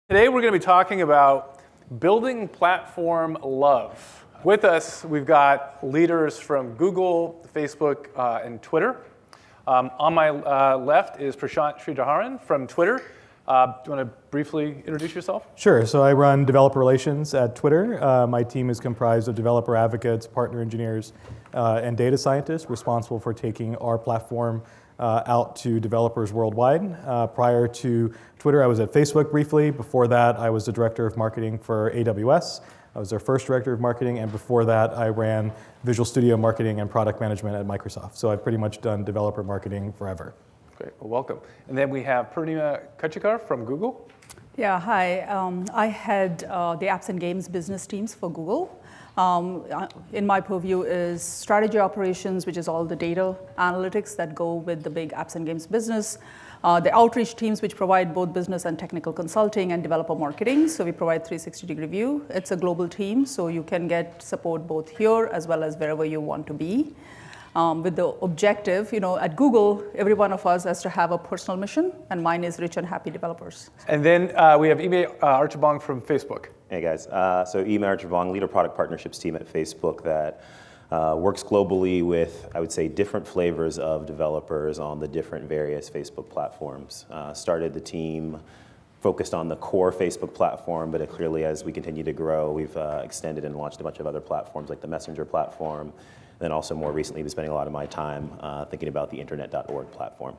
Today we're going to be talking about building platform love. With us, we've got leaders from Google, Facebook, and Twitter. On my left is Prashant Sridharan from Twitter. Do you want to briefly introduce yourself? Sure. So I run developer relations at Twitter. My team is comprised of developer advocates, partner engineers, and data scientists responsible for taking our platform out to developers worldwide. Prior to Twitter, I was at Facebook briefly. Before that, I was the director of marketing for AWS. I was their first director of marketing, and before that, I ran Visual Studio marketing and product management at Microsoft. So I've pretty much done developer marketing forever. Great, well, welcome. And then we have Purnima Kachikar from Google. Yeah, hi. I head the apps and games business teams for Google. In my purview is strategy operations, which is all the data analytics that go with the big apps and games business. The outreach teams, which provide both business and technical consulting and developer marketing. So we provide 360-degree view. It's a global team, so you can get support both here as well as wherever you want to be. With the objective, at Google, every one of us has to have a personal mission, and mine is rich and happy developers. And then we have Ime Archibong from Facebook. Hey guys, so Ime Archibong, lead a product partnerships team at Facebook that works globally with, I would say, different flavors of developers on the different various Facebook platforms. Started the team focused on the core Facebook platform, but clearly as we continue to grow, we've extended and launched a bunch of other platforms like the Messenger platform. Then also more recently, been spending a lot of my time thinking about the internet.org platform.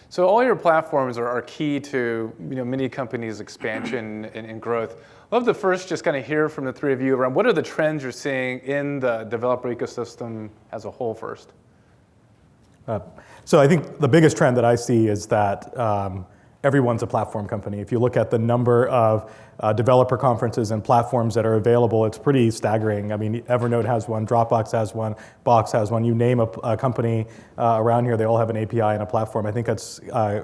So all your platforms are key to many companies' expansion and growth. I'd love to first just kind of hear from the three of you around what are the trends you're seeing in the developer ecosystem as a whole first? So I think the biggest trend that I see is that everyone's a platform company. If you look at the number of developer conferences and platforms that are available, it's pretty staggering. I mean, Evernote has one, Dropbox has one, Box has one. You name a company around here, they all have an API and a platform. I think that's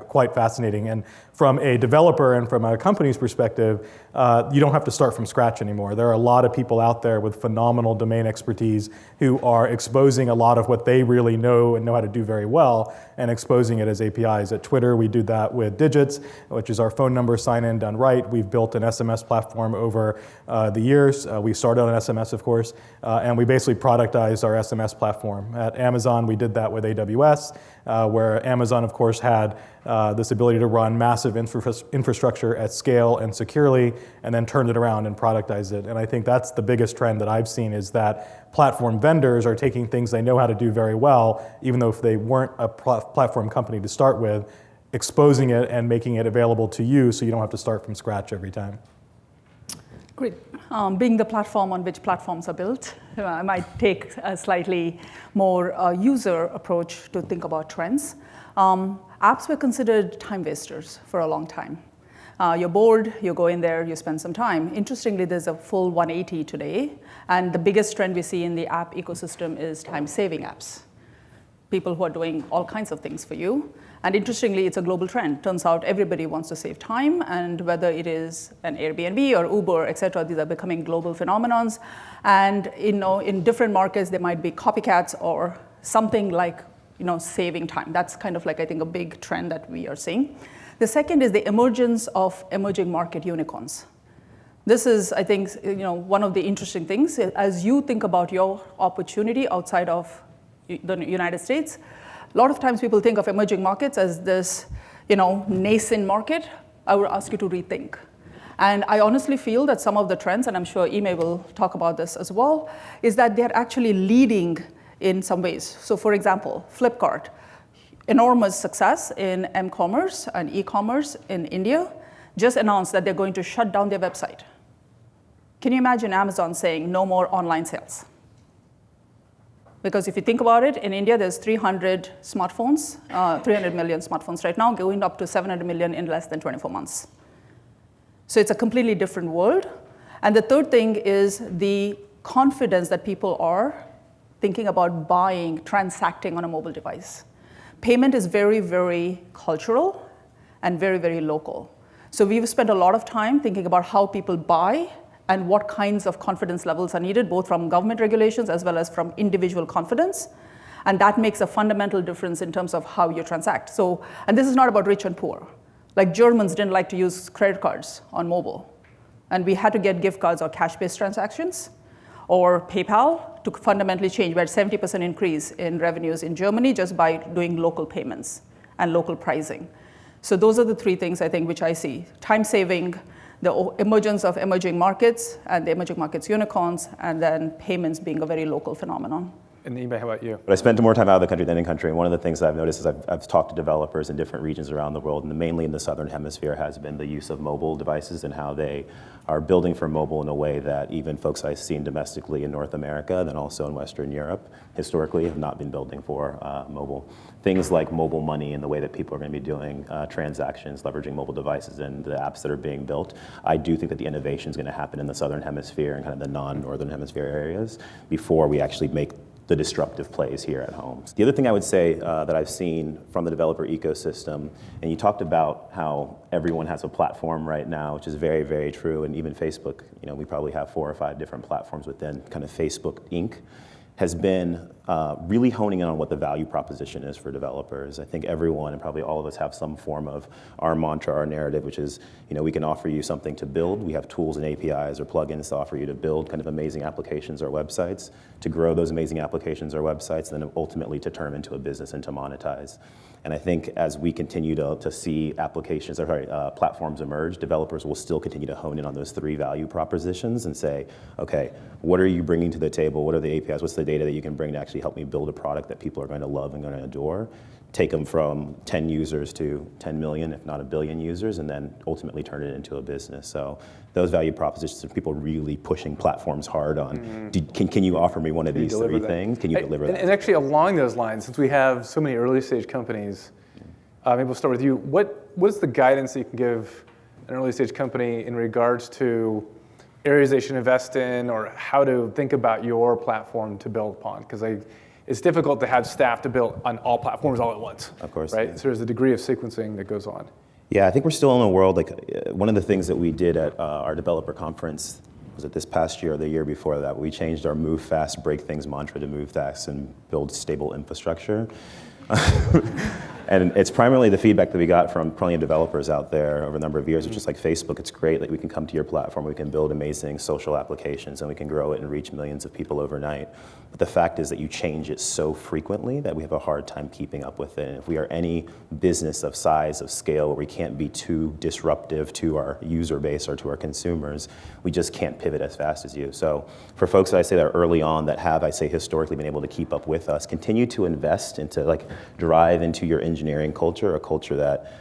quite fascinating. And from a developer and from a company's perspective, you don't have to start from scratch anymore. There are a lot of people out there with phenomenal domain expertise who are exposing a lot of what they really know and know how to do very well and exposing it as APIs. At Twitter, we do that with Digits, which is our phone number sign-in done right. We've built an SMS platform over the years. We started on SMS, of course, and we basically productized our SMS platform. At Amazon, we did that with AWS, where Amazon, of course, had this ability to run massive infrastructure at scale and securely, and then turned it around and productized it. And I think that's the biggest trend that I've seen is that platform vendors are taking things they know how to do very well, even though if they weren't a platform company to start with, exposing it and making it available to you so you don't have to start from scratch every time. Great. Being the platform on which platforms are built, I might take a slightly more user approach to think about trends. Apps were considered time wasters for a long time. You're bored, you go in there, you spend some time. Interestingly, there's a full 180 today, and the biggest trend we see in the app ecosystem is time-saving apps. People who are doing all kinds of things for you. And interestingly, it's a global trend. Turns out everybody wants to save time, and whether it is an Airbnb or Uber, et cetera, these are becoming global phenomenons. And in different markets, there might be copycats or something like saving time. That's kind of like, I think, a big trend that we are seeing. The second is the emergence of emerging market unicorns. This is, I think, one of the interesting things. As you think about your opportunity outside of the United States, a lot of times people think of emerging markets as this, nascent market. I would ask you to rethink. And I honestly feel that some of the trends, and I'm sure Ime will talk about this as well, is that they're actually leading in some ways. So for example, Flipkart, enormous success in m-commerce and e-commerce in India, just announced that they're going to shut down their website. Can you imagine Amazon saying no more online sales? Because if you think about it, in India, there's 300 smartphones, 300 million smartphones right now, going up to 700 million in less than 24 months. So it's a completely different world. And the third thing is the confidence that people are thinking about buying, transacting on a mobile device. Payment is very, very cultural and very, very local. So we've spent a lot of time thinking about how people buy and what kinds of confidence levels are needed, both from government regulations as well as from individual confidence. And that makes a fundamental difference in terms of how you transact. So, and this is not about rich and poor. Like Germans didn't like to use credit cards on mobile. And we had to get gift cards or cash-based transactions, or PayPal to fundamentally change. We had 70% increase in revenues in Germany just by doing local payments and local pricing. So those are the three things I think which I see. Time saving, the emergence of emerging markets and the emerging markets unicorns, and then payments being a very local phenomenon. And Ime, how about you? But I spent more time out of the country than in country, and one of the things that I've noticed is I've talked to developers in different regions around the world, and mainly in the southern hemisphere has been the use of mobile devices and how they are building for mobile in a way that even folks I've seen domestically in North America, and then also in Western Europe, historically have not been building for mobile. Things like mobile money and the way that people are going to be doing transactions, leveraging mobile devices and the apps that are being built. I do think that the innovation is going to happen in the southern hemisphere and kind of the non-northern hemisphere areas before we actually make the disruptive plays here at home. The other thing I would say that I've seen from the developer ecosystem, and you talked about how everyone has a platform right now, which is very, very true, and even Facebook, we probably have 4 or 5 different platforms within kind of Facebook Inc., has been really honing in on what the value proposition is for developers. I think everyone and probably all of us have some form of our mantra, our narrative, which is, we can offer you something to build. We have tools and APIs or plugins to offer you to build kind of amazing applications or websites, to grow those amazing applications or websites, and then ultimately to turn into a business and to monetize. And I think as we continue to see platforms emerge, developers will still continue to hone in on those 3 value propositions and say, okay, what are you bringing to the table? What are the APIs? What's the data that you can bring to actually help me build a product that people are going to love and going to adore? Take them from 10 users to 10 million, if not a billion users, and then ultimately turn it into a business. So those value propositions are people really pushing platforms hard on. Can you offer me one of these 3 things? Can you deliver that? And actually along those lines, since we have so many early stage companies, maybe we'll start with you. What is the guidance that you can give an early stage company in regards to areas they should invest in or how to think about your platform to build upon? Because it's difficult to have staff to build on all platforms all at once. Of course. Right? Yeah. So there's a degree of sequencing that goes on. Yeah, I think we're still in a world, one of the things that we did at our developer conference, was it this past year or the year before that, we changed our move fast, break things mantra to move fast and build stable infrastructure. And it's primarily the feedback that we got from plenty of developers out there over a number of years. It's just like Facebook, it's great that we can come to your platform, we can build amazing social applications, and we can grow it and reach millions of people overnight. But the fact is that you change it so frequently that we have a hard time keeping up with it. And if we are any business of size, of scale, where we can't be too disruptive to our user base or to our consumers, we just can't pivot as fast as you. So for folks that I say that are early on that have, I say, historically been able to keep up with us, continue to invest into drive into your engineering culture, a culture that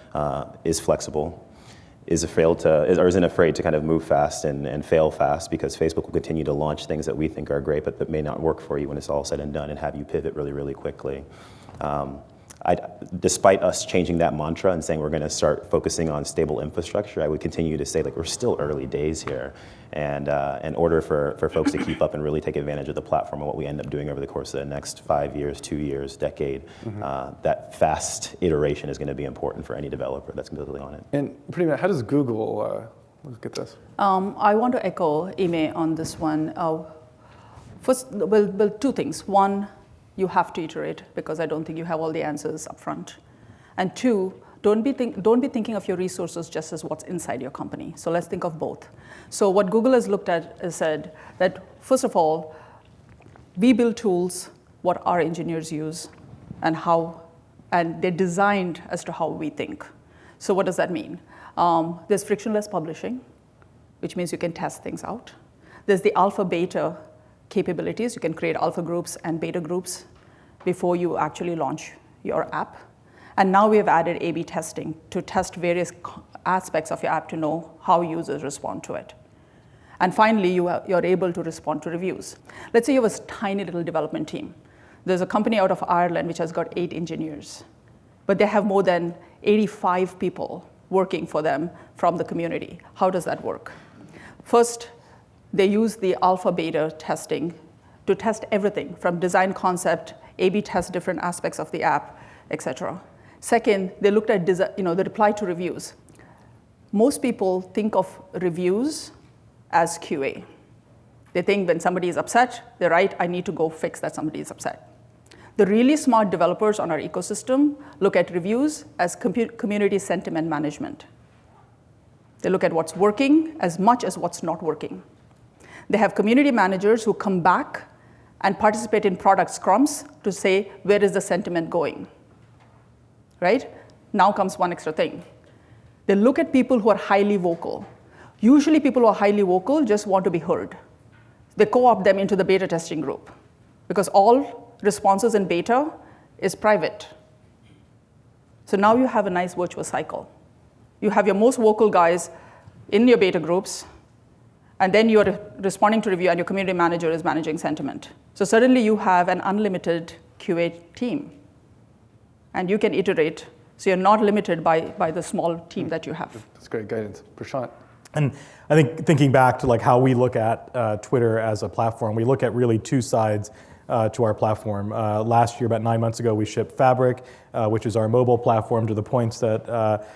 is flexible, isn't afraid to kind of move fast and fail fast, because Facebook will continue to launch things that we think are great but that may not work for you when it's all said and done, and have you pivot really, really quickly. Despite us changing that mantra and saying we're going to start focusing on stable infrastructure, I would continue to say we're still early days here. And in order for folks to keep up and really take advantage of the platform and what we end up doing over the course of the next 5 years, 2 years, decade, that fast iteration is going to be important for any developer that's building on it. And pretty much, how does Google look at this? I want to echo Ime on this one. First, well, 2 things. One, you have to iterate, because I don't think you have all the answers up front. And 2, don't be thinking of your resources just as what's inside your company. So let's think of both. So what Google has looked at is said that, first of all, we build tools what our engineers use and they're designed as to how we think. So what does that mean? There's frictionless publishing, which means you can test things out. There's the alpha beta capabilities. You can create alpha groups and beta groups before you actually launch your app. And now we have added A/B testing to test various aspects of your app to know how users respond to it. And finally, you're able to respond to reviews. Let's say you have a tiny little development team. There's a company out of Ireland which has got 8 engineers, but they have more than 85 people working for them from the community. How does that work? First, they use the alpha beta testing to test everything from design concept, A/B test different aspects of the app, etc. Second, they looked at the reply to reviews. Most people think of reviews as QA. They think when somebody is upset, they write, I need to go fix that somebody is upset. The really smart developers on our ecosystem look at reviews as community sentiment management. They look at what's working as much as what's not working. They have community managers who come back and participate in product scrums to say, where is the sentiment going, right? Now comes one extra thing. They look at people who are highly vocal. Usually people who are highly vocal just want to be heard. They co-opt them into the beta testing group because all responses in beta is private. So now you have a nice virtuous cycle. You have your most vocal guys in your beta groups, and then you're responding to review, and your community manager is managing sentiment. So suddenly you have an unlimited QA team, and you can iterate. So you're not limited by the small team that you have. That's great guidance. Prashant? And I think thinking back to like how we look at Twitter as a platform, we look at really two sides to our platform. Last year, about 9 months ago, we shipped Fabric, which is our mobile platform, to the points that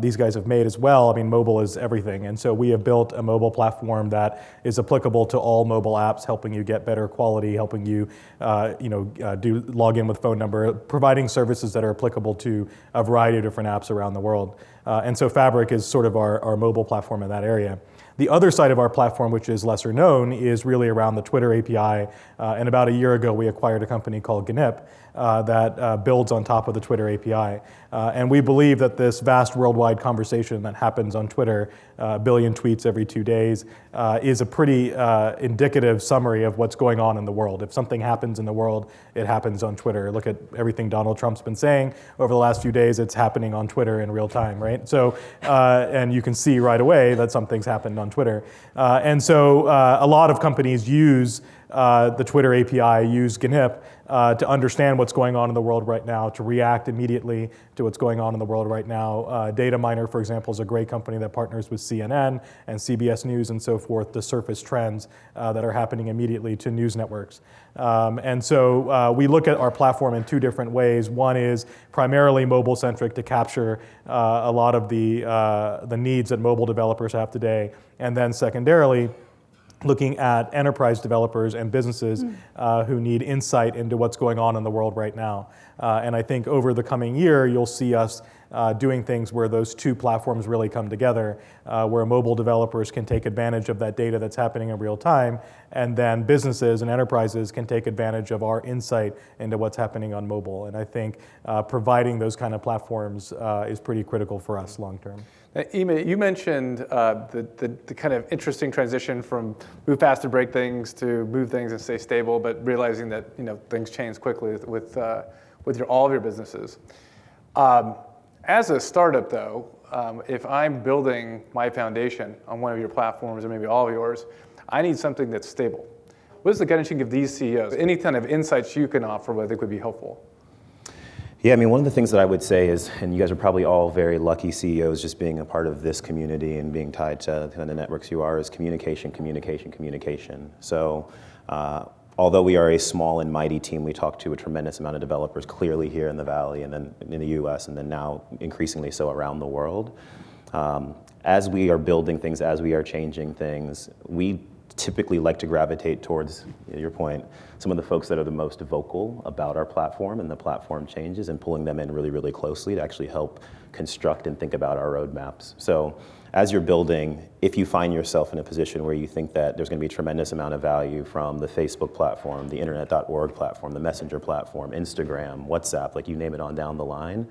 these guys have made as well. I mean, mobile is everything. And so we have built a mobile platform that is applicable to all mobile apps, helping you get better quality, helping you, do log in with phone number, providing services that are applicable to a variety of different apps around the world. And so Fabric is sort of our mobile platform in that area. The other side of our platform, which is lesser known, is really around the Twitter API. And about a year ago, we acquired a company called GNIP that builds on top of the Twitter API. And we believe that this vast worldwide conversation that happens on Twitter, a billion tweets every 2 days, is a pretty indicative summary of what's going on in the world. If something happens in the world, it happens on Twitter. Look at everything Donald Trump's been saying over the last few days. It's happening on Twitter in real time, right? So, and you can see right away that something's happened on Twitter. And so a lot of companies use the Twitter API, use GNIP to understand what's going on in the world right now, to react immediately to what's going on in the world right now. Data for example, is a great company that partners with CNN and CBS News and so forth to surface trends that are happening immediately to news networks. And so we look at our platform in two different ways. One is primarily mobile-centric to capture a lot of the needs that mobile developers have today. And then secondarily, looking at enterprise developers and businesses who need insight into what's going on in the world right now. And I think over the coming year, you'll see us doing things where those two platforms really come together, where mobile developers can take advantage of that data that's happening in real time, and then businesses and enterprises can take advantage of our insight into what's happening on mobile. And I think providing those kind of platforms is pretty critical for us long term. Now, Ema, you mentioned the kind of interesting transition from move fast to break things to move things and stay stable, but realizing that things change quickly with all of your businesses. As a startup, though, if I'm building my foundation on one of your platforms or maybe all of yours, I need something that's stable. What is the guidance you can give these CEOs? Any kind of insights you can offer, what I think would be helpful? Yeah, I mean, one of the things that I would say is, and you guys are probably all very lucky CEOs just being a part of this community and being tied to the networks you are, is communication, communication, communication. So although we are a small and mighty team, we talk to a tremendous amount of developers clearly here in the Valley and then in the US and then now increasingly so around the world. As we are building things, as we are changing things, we typically like to gravitate towards, your point, some of the folks that are the most vocal about our platform and the platform changes and pulling them in really, really closely to actually help construct and think about our roadmaps. So as you're building, if you find yourself in a position where you think that there's going to be a tremendous amount of value from the Facebook platform, the internet.org platform, the Messenger platform, Instagram, WhatsApp, like you name it on down the line,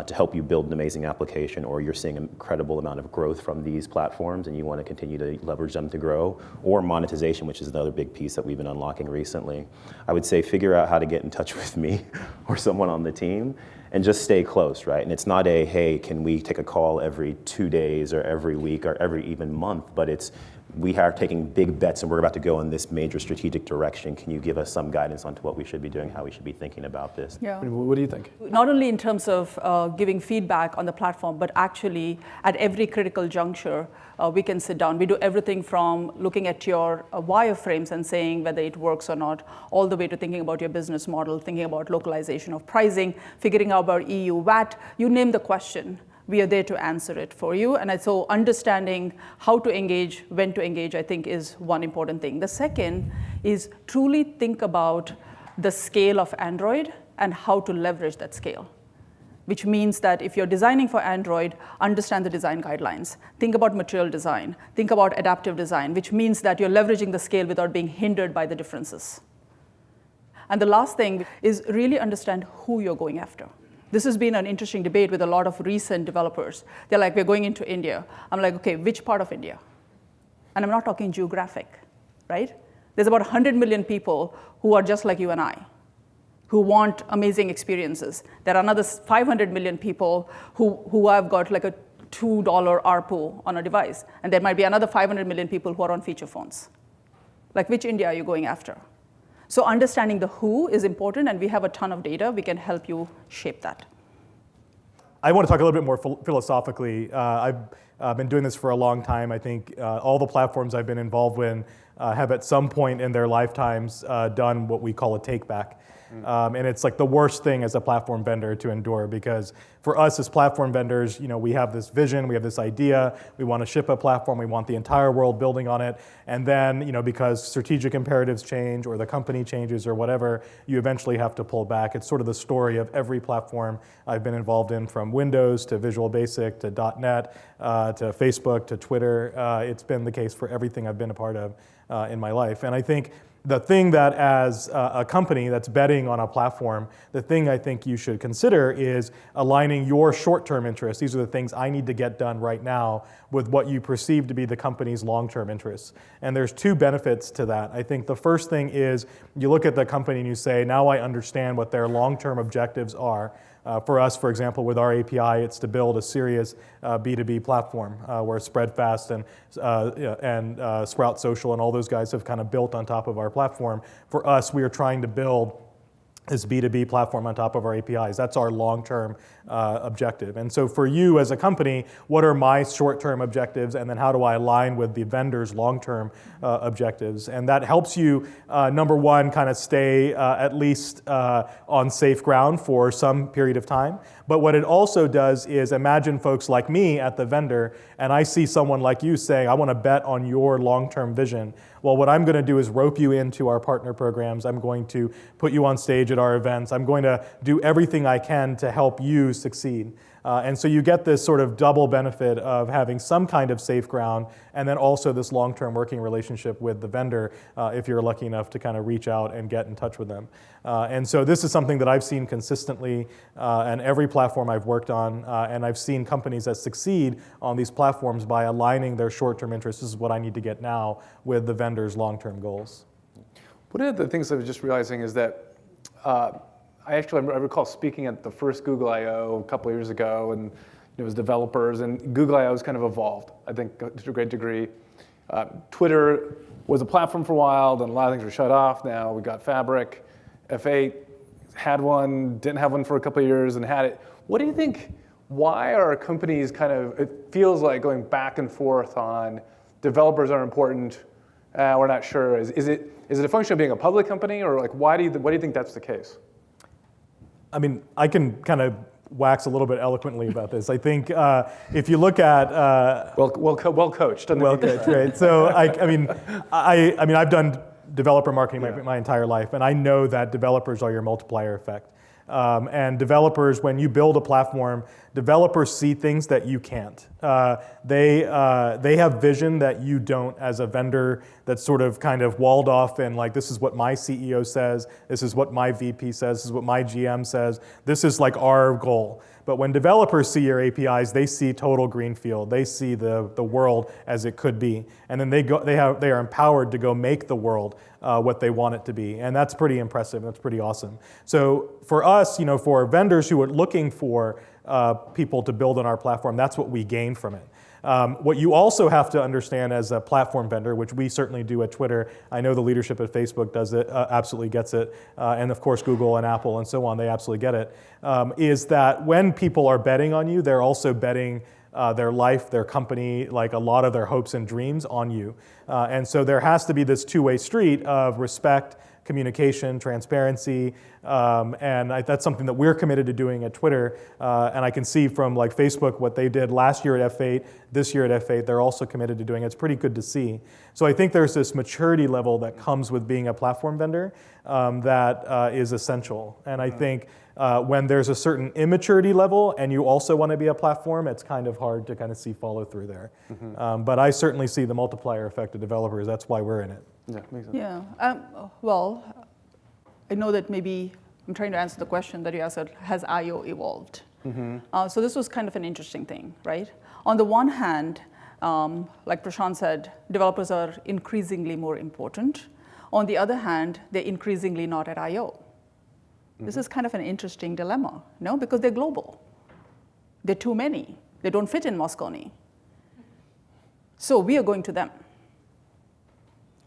to help you build an amazing application, or you're seeing an incredible amount of growth from these platforms and you want to continue to leverage them to grow, or monetization, which is another big piece that we've been unlocking recently, I would say figure out how to get in touch with me or someone on the team and just stay close, right? And it's not a, hey, can we take a call every 2 days or every week or every even month, but it's, we are taking big bets and we're about to go in this major strategic direction. Can you give us some guidance onto what we should be doing, how we should be thinking about this? Yeah. What do you think? Not only in terms of giving feedback on the platform, but actually at every critical juncture, we can sit down. We do everything from looking at your wireframes and saying whether it works or not, all the way to thinking about your business model, thinking about localization of pricing, figuring out about EU VAT, you name the question. We are there to answer it for you. And so understanding how to engage, when to engage, I think is one important thing. The second is truly think about the scale of Android and how to leverage that scale. Which means that if you're designing for Android, understand the design guidelines. Think about material design. Think about adaptive design, which means that you're leveraging the scale without being hindered by the differences. And the last thing is really understand who you're going after. This has been an interesting debate with a lot of recent developers. They're like, we're going into India. I'm like, okay, which part of India? And I'm not talking geographic, right? There's about 100 million people who are just like you and I, who want amazing experiences. There are another 500 million people who have got like a $2 ARPU on a device. And there might be another 500 million people who are on feature phones. Like, which India are you going after? So understanding the who is important, and we have a ton of data. We can help you shape that. I want to talk a little bit more philosophically. I've been doing this for a long time. I think all the platforms I've been involved in have at some point in their lifetimes done what we call a take back. And it's like the worst thing as a platform vendor to endure, because for us as platform vendors, we have this vision, we have this idea, we want to ship a platform, we want the entire world building on it, and then because strategic imperatives change or the company changes or whatever, you eventually have to pull back. It's sort of the story of every platform I've been involved in, from Windows to Visual Basic to .NET to Facebook to Twitter. It's been the case for everything I've been a part of in my life. And I think the thing that, as a company that's betting on a platform, the thing I think you should consider is aligning your short-term interests. These are the things I need to get done right now with what you perceive to be the company's long-term interests. And there's two benefits to that. I think the first thing is you look at the company and you say, now I understand what their long-term objectives are. For us, for example, with our API, it's to build a serious B2B platform where Spreadfast and Sprout Social and all those guys have kind of built on top of our platform. For us, we are trying to build this B2B platform on top of our APIs. That's our long-term objective. And so for you as a company, what are my short-term objectives, and then how do I align with the vendor's long-term objectives? And that helps you, number one, kind of stay at least on safe ground for some period of time. But what it also does is, imagine folks like me at the vendor, and I see someone like you saying, I want to bet on your long-term vision. Well, what I'm going to do is rope you into our partner programs. I'm going to put you on stage at our events. I'm going to do everything I can to help you succeed. And so you get this sort of double benefit of having some kind of safe ground, and then also this long-term working relationship with the vendor if you're lucky enough to kind of reach out and get in touch with them. And so this is something that I've seen consistently on every platform I've worked on, and I've seen companies that succeed on these platforms by aligning their short-term interests, this is what I need to get now, with the vendor's long-term goals. One of the things I was just realizing is that I recall speaking at the first Google I/O a couple of years ago, and it was developers, and Google I/O has kind of evolved, I think, to a great degree. Twitter was a platform for a while, then a lot of things were shut off. Now we got Fabric. F8 had one, didn't have one for a couple of years, and had it. What do you think, why are companies kind of, it feels like going back and forth on developers are important, we're not sure. Is it a function of being a public company, or like why do you think that's the case? I mean, I can kind of wax a little bit eloquently about this. I think if you look at well coached, right? So I mean, I've done developer marketing my entire life, and I know that developers are your multiplier effect. And developers, when you build a platform, developers see things that you can't. They have vision that you don't as a vendor, that's sort of kind of walled off and like, this is what my CEO says, this is what my VP says, this is what my GM says, this is like our goal. But when developers see your APIs, they see total greenfield. They see the world as it could be, and then they are empowered to go make the world what they want it to be, and that's pretty impressive. That's pretty awesome. So for us, for vendors who are looking for people to build on our platform, that's what we gain from it. What you also have to understand as a platform vendor, which we certainly do at Twitter, I know the leadership at Facebook does it, absolutely gets it, and of course Google and Apple and so on, they absolutely get it, is that when people are betting on you, they're also betting their life, their company, like a lot of their hopes and dreams on you. And so there has to be this two-way street of respect communication, transparency, and that's something that we're committed to doing at Twitter. And I can see from like Facebook what they did last year at F8, this year at F8, they're also committed to doing it. It's pretty good to see. So I think there's this maturity level that comes with being a platform vendor that is essential. And I think when there's a certain immaturity level and you also want to be a platform, it's kind of hard to kind of see follow through there. But I certainly see the multiplier effect of developers. That's why we're in it. Yeah, makes sense. Yeah. Well, I know that maybe I'm trying to answer the question that you asked, has I/O evolved? So this was kind of an interesting thing, right? On the one hand, like Prashant said, developers are increasingly more important. On the other hand, they're increasingly not at I/O. This is kind of an interesting dilemma, no? Because they're global. They're too many. They don't fit in Moscone. So we are going to them.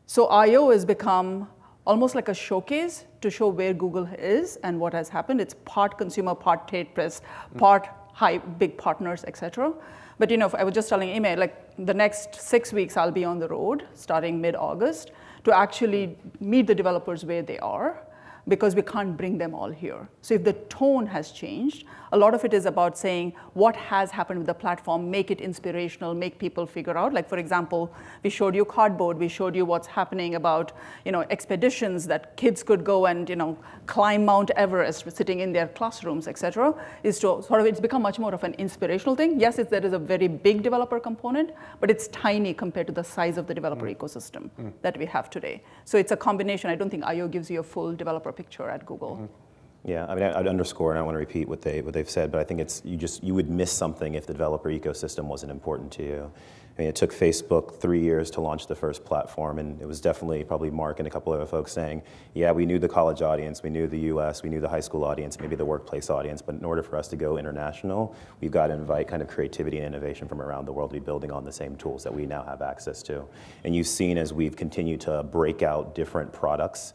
So I/O has become almost like a showcase to show where Google is and what has happened. It's part consumer, part trade press, part big partners, et cetera. But I was just telling Ime, like the next 6 weeks I'll be on the road starting mid-August to actually meet the developers where they are, because we can't bring them all here. So if the tone has changed, a lot of it is about saying what has happened with the platform, make it inspirational, make people figure out. Like for example, we showed you Cardboard, we showed you what's happening about expeditions that kids could go and climb Mount Everest sitting in their classrooms, et cetera. Is to sort of, it's become much more of an inspirational thing. Yes, there is a very big developer component, but it's tiny compared to the size of the developer ecosystem that we have today. So it's a combination. I don't think I/O gives you a full developer picture at Google. Yeah, I mean, I'd underscore, and I don't want to repeat what they've said, but I think you would miss something if the developer ecosystem wasn't important to you. I mean, it took Facebook 3 years to launch the first platform, and it was definitely probably Mark and a couple of other folks saying, yeah, we knew the college audience, we knew the US, we knew the high school audience, maybe the workplace audience, but in order for us to go international, we've got to invite kind of creativity and innovation from around the world to be building on the same tools that we now have access to. And you've seen as we've continued to break out different products,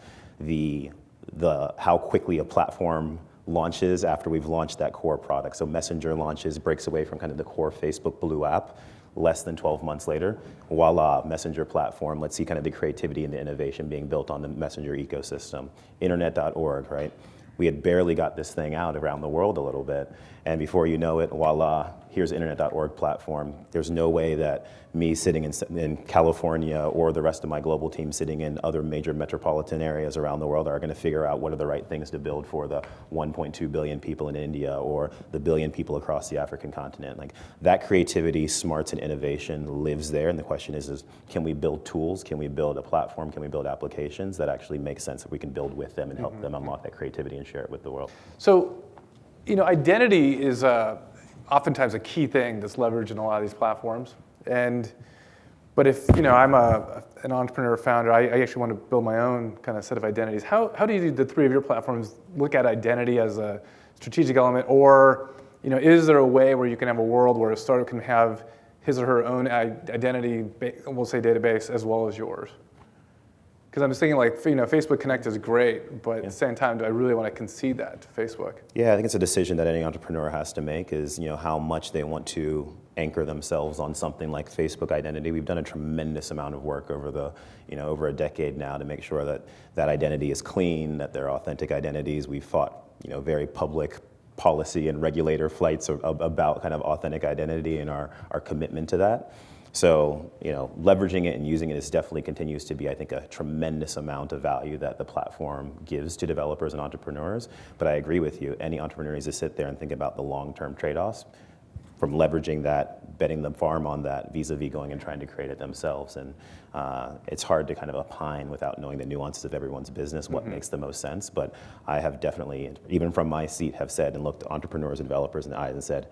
how quickly a platform launches after we've launched that core product. So Messenger launches, breaks away from kind of the core Facebook Blue app. Less than 12 months later, voila, Messenger platform. Let's see kind of the creativity and the innovation being built on the Messenger ecosystem. Internet.org, right? We had barely got this thing out around the world a little bit, and before you know it, voila, here's Internet.org platform. There's no way that me sitting in California or the rest of my global team sitting in other major metropolitan areas around the world are going to figure out what are the right things to build for the 1.2 billion people in India or the billion people across the African continent. Like that creativity, smarts, and innovation lives there, and the question is can we build tools? Can we build a platform? Can we build applications that actually make sense that we can build with them and help them unlock that creativity and share it with the world? So, identity is oftentimes a key thing that's leveraged in a lot of these platforms. But if I'm an entrepreneur founder, I actually want to build my own kind of set of identities. How do you, the three of your platforms, look at identity as a strategic element, or is there a way where you can have a world where a startup can have his or her own identity, we'll say database, as well as yours? Because I'm just thinking like, Facebook Connect is great, but at the same time, do I really want to concede that to Facebook? Yeah, I think it's a decision that any entrepreneur has to make is, how much they want to anchor themselves on something like Facebook identity. We've done a tremendous amount of work over over a decade now to make sure that that identity is clean, that they're authentic identities. We've fought, very public policy and regulator fights about kind of authentic identity and our commitment to that. So, leveraging it and using it definitely continues to be, I think, a tremendous amount of value that the platform gives to developers and entrepreneurs. But I agree with you. Any entrepreneur needs to sit there and think about the long-term trade-offs from leveraging that, betting the farm on that, vis-a-vis going and trying to create it themselves. And it's hard to kind of opine without knowing the nuances of everyone's business, what makes the most sense. But I have definitely, even from my seat, have said and looked entrepreneurs and developers in the eyes and said,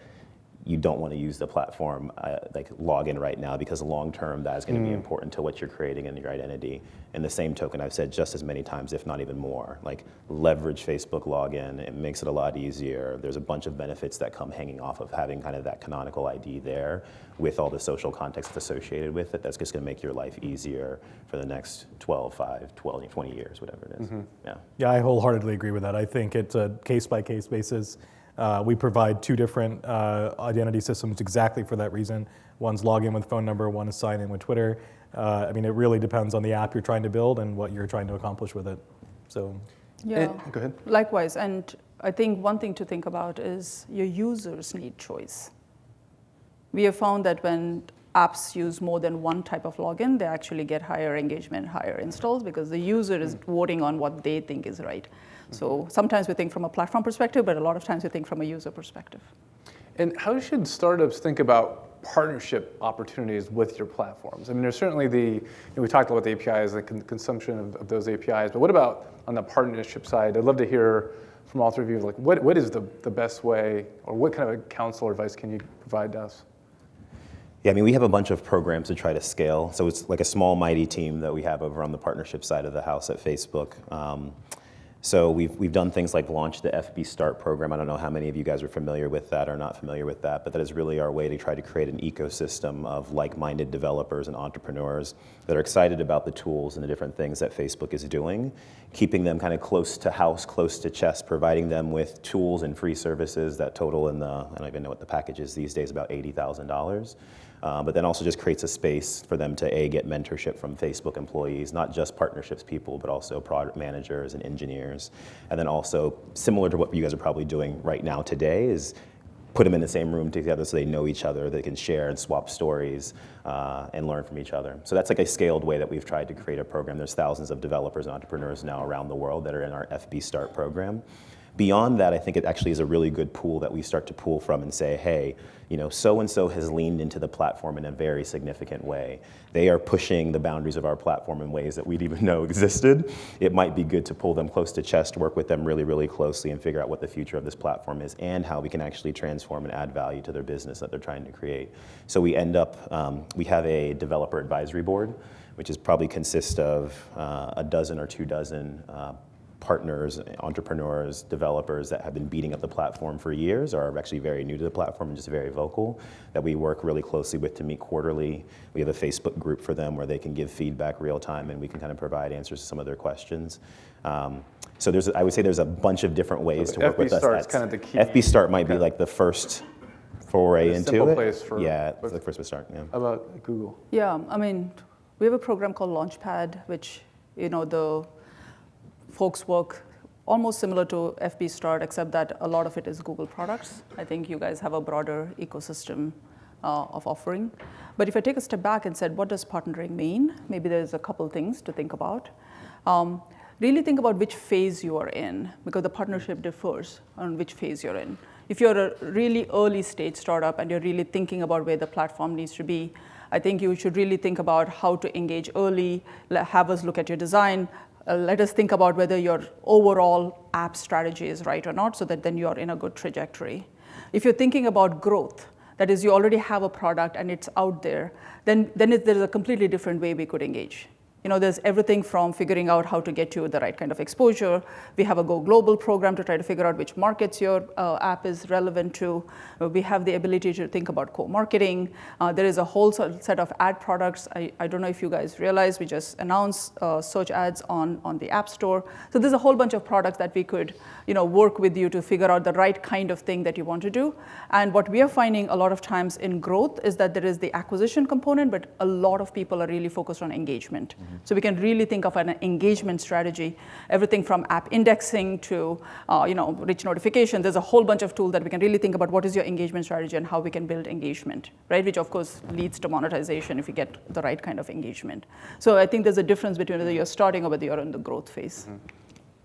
you don't want to use the platform like log in right now, because long term that is going to be important to what you're creating and your identity. And the same token, I've said just as many times, if not even more, like leverage Facebook login. It makes it a lot easier. There's a bunch of benefits that come hanging off of having kind of that canonical ID there with all the social context associated with it. That's just going to make your life easier for the next 12, 20 years, whatever it is. Yeah, I wholeheartedly agree with that. I think it's a case-by-case basis. We provide two different identity systems exactly for that reason. One's login with phone number, one is sign in with Twitter. It really depends on the app you're trying to build and what you're trying to accomplish with it. So Yeah. Go ahead. Likewise, and I think one thing to think about is your users need choice. We have found that when apps use more than one type of login, they actually get higher engagement, higher installs, because the user is voting on what they think is right. So sometimes we think from a platform perspective, but a lot of times we think from a user perspective. And how should startups think about partnership opportunities with your platforms? I mean, there's certainly we talked about the APIs, the consumption of those APIs, but what about on the partnership side? I'd love to hear from all three of you, like what is the best way, or what kind of counsel or advice can you provide to us? Yeah, I mean, we have a bunch of programs to try to scale. So it's like a small, mighty team that we have over on the partnership side of the house at Facebook. So we've done things like launch the FB Start program. I don't know how many of you guys are familiar with that or not familiar with that, but that is really our way to try to create an ecosystem of like-minded developers and entrepreneurs that are excited about the tools and the different things that Facebook is doing, keeping them kind of close to house, close to chest, providing them with tools and free services that total I don't even know what the package is these days, about $80,000. But then also just creates a space for them to get mentorship from Facebook employees, not just partnerships people, but also product managers and engineers. And then also, similar to what you guys are probably doing right now today, is put them in the same room together so they know each other, they can share and swap stories and learn from each other. So that's like a scaled way that we've tried to create a program. There's thousands of developers and entrepreneurs now around the world that are in our FB Start program. Beyond that, I think it actually is a really good pool that we start to pull from and say, hey, so-and-so has leaned into the platform in a very significant way. They are pushing the boundaries of our platform in ways that we'd even know existed. It might be good to pull them close to chest, work with them really, really closely, and figure out what the future of this platform is and how we can actually transform and add value to their business that they're trying to create. So we end up, we have a developer advisory board, which is probably consists of a dozen or 2 dozen partners, entrepreneurs, developers that have been beating up the platform for years, or are actually very new to the platform and just very vocal, that we work really closely with to meet quarterly. We have a Facebook group for them where they can give feedback real time and we can kind of provide answers to some of their questions. So I would say there's a bunch of different ways to work with us. FB Start's kind of the key. FB Start might be like the first foray into simple it. place for. Yeah, it's the first start. Yeah. How about Google? Yeah, I mean, we have a program called Launchpad, which, the folks work almost similar to FB Start, except that a lot of it is Google products. I think you guys have a broader ecosystem of offering. But if I take a step back and said, what does partnering mean? Maybe there's a couple things to think about. Really think about which phase you are in, because the partnership differs on which phase you're in. If you're a really early stage startup and you're really thinking about where the platform needs to be, I think you should really think about how to engage early, have us look at your design, let us think about whether your overall app strategy is right or not, so that then you're in a good trajectory. If you're thinking about growth, that is, you already have a product and it's out there, then there's a completely different way we could engage. There's everything from figuring out how to get you the right kind of exposure. We have a Go Global program to try to figure out which markets your app is relevant to. We have the ability to think about co-marketing. There is a whole set of ad products. I don't know if you guys realize, we just announced search ads on the App Store. So there's a whole bunch of products that we could work with you to figure out the right kind of thing that you want to do. And what we are finding a lot of times in growth is that there is the acquisition component, but a lot of people are really focused on engagement. Mm-hmm. So we can really think of an engagement strategy, everything from app indexing to rich notification. There's a whole bunch of tools that we can really think about what is your engagement strategy and how we can build engagement, right? Which of course leads to monetization if you get the right kind of engagement. So I think there's a difference between whether you're starting or whether you're in the growth phase. Mm-hmm.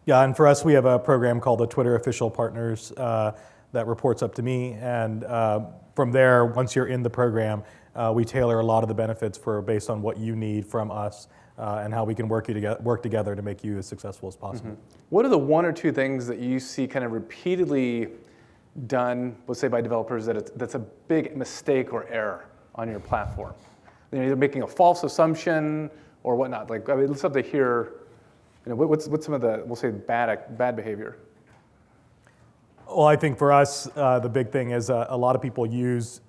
Yeah, and for us, we have a program called the Twitter Official Partners that reports up to me. And from there, once you're in the program, we tailor a lot of the benefits based on what you need from us and how we can work together to make you as successful as possible. Mm-hmm. What are the 1 or 2 things that you see kind of repeatedly done, let's say by developers, that's a big mistake or error on your platform? They're making a false assumption or whatnot. Let's have to hear. What's some of the, we'll say, bad behavior? Well, I think for us, the big thing is a lot of people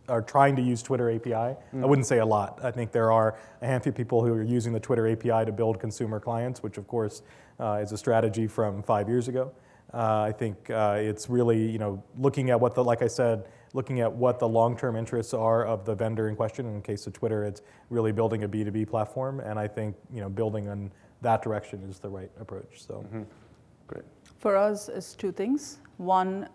are trying to use Twitter API. I wouldn't say a lot. I think there are a handful of people who are using the Twitter API to build consumer clients, which of course is a strategy from 5 years ago. I think it's really, looking at what the long-term interests are of the vendor in question. In the case of Twitter, it's really building a B2B platform, and I think building on that direction is the right approach. So. Mm-hmm. Great. For us, it's two things. One,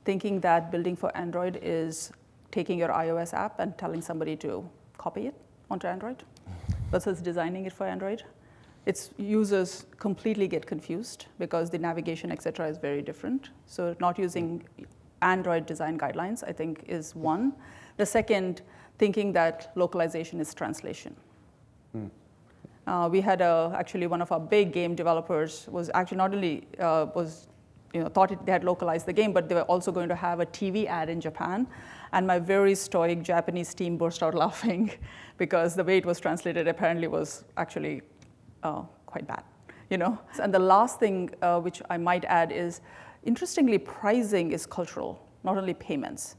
thinking that building for Android is taking your iOS app and telling somebody to copy it onto Android versus designing it for Android. Its users completely get confused because the navigation, et cetera, is very different. So not using Android design guidelines, I think, is one. The second, thinking that localization is translation. We had actually one of our big game developers was actually not only thought they had localized the game, but they were also going to have a TV ad in Japan. And my very stoic Japanese team burst out laughing because the way it was translated apparently was actually quite bad, And the last thing which I might add is, interestingly, pricing is cultural, not only payments.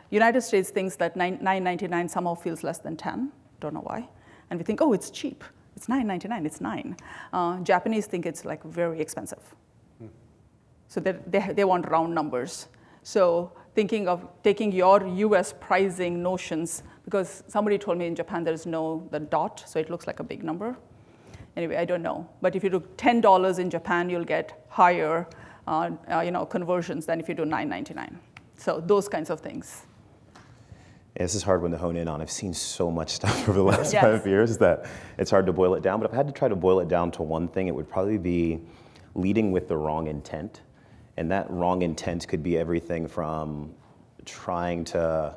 United States thinks that $9.99 somehow feels less than 10. Don't know why. And we think, oh, it's cheap. It's $9.99. It's $9. Japanese think it's like very expensive. So they want round numbers. So thinking of taking your US pricing notions, because somebody told me in Japan there is the dot, so it looks like a big number. Anyway, I don't know. But if you do $10 in Japan, you'll get higher conversions than if you do $9.99. So those kinds of things. Yeah, this is a hard one to hone in on. I've seen so much stuff over the last 5 years that it's hard to boil it down. But if I had to try to boil it down to one thing, it would probably be leading with the wrong intent. And that wrong intent could be everything from trying to,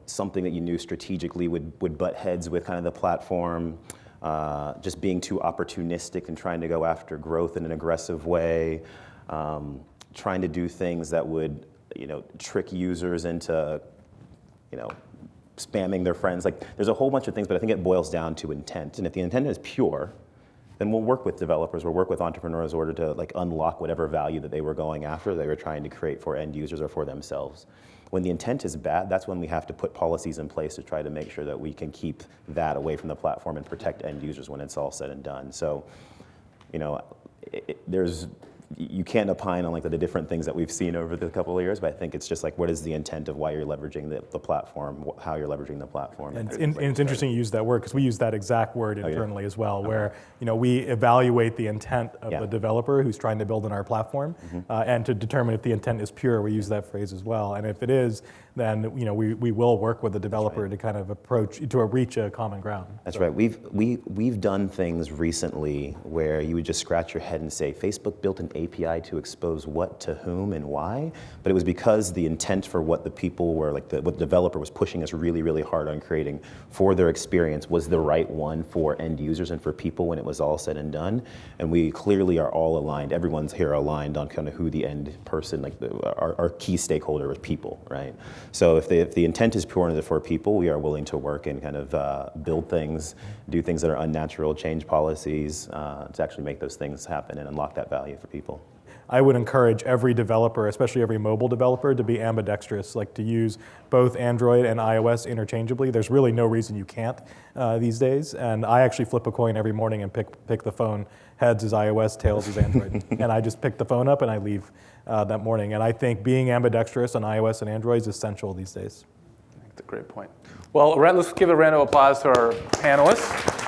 something that you knew strategically would butt heads with kind of the platform, just being too opportunistic and trying to go after growth in an aggressive way, trying to do things that would, trick users into, spamming their friends. Like, there's a whole bunch of things, but I think it boils down to intent. And if the intent is pure, then we'll work with developers, we'll work with entrepreneurs in order to unlock whatever value that they were going after, they were trying to create for end users or for themselves. When the intent is bad, that's when we have to put policies in place to try to make sure that we can keep that away from the platform and protect end users when it's all said and done. So, you can't opine on the different things that we've seen over the couple of years, but I think it's just what is the intent of why you're leveraging the platform, how you're leveraging the platform. And it's interesting you use that word because we use that exact word internally as well, where we evaluate the intent of the developer who's trying to build in our platform, and to determine if the intent is pure, we use that phrase as well. And if it is, then we will work with the developer to kind of reach a common ground. That's right. We've done things recently where you would just scratch your head and say, Facebook built an API to expose what to whom and why, but it was because the intent for what the people were, what the developer was pushing us really, really hard on creating for their experience was the right one for end users and for people when it was all said and done. And we clearly are all aligned. Everyone's here aligned on kind of who the end person, our key stakeholder is people, right? So if the intent is pure and is for people, we are willing to work and kind of build things, do things that are unnatural, change policies to actually make those things happen and unlock that value for people. I would encourage every developer, especially every mobile developer, to be ambidextrous, to use both Android and iOS interchangeably. There's really no reason you can't these days. And I actually flip a coin every morning and pick the phone. Heads is iOS, tails is Android. And I just pick the phone up and I leave that morning. And I think being ambidextrous on iOS and Android is essential these days. That's a great point. Well, let's give a round of applause to our panelists.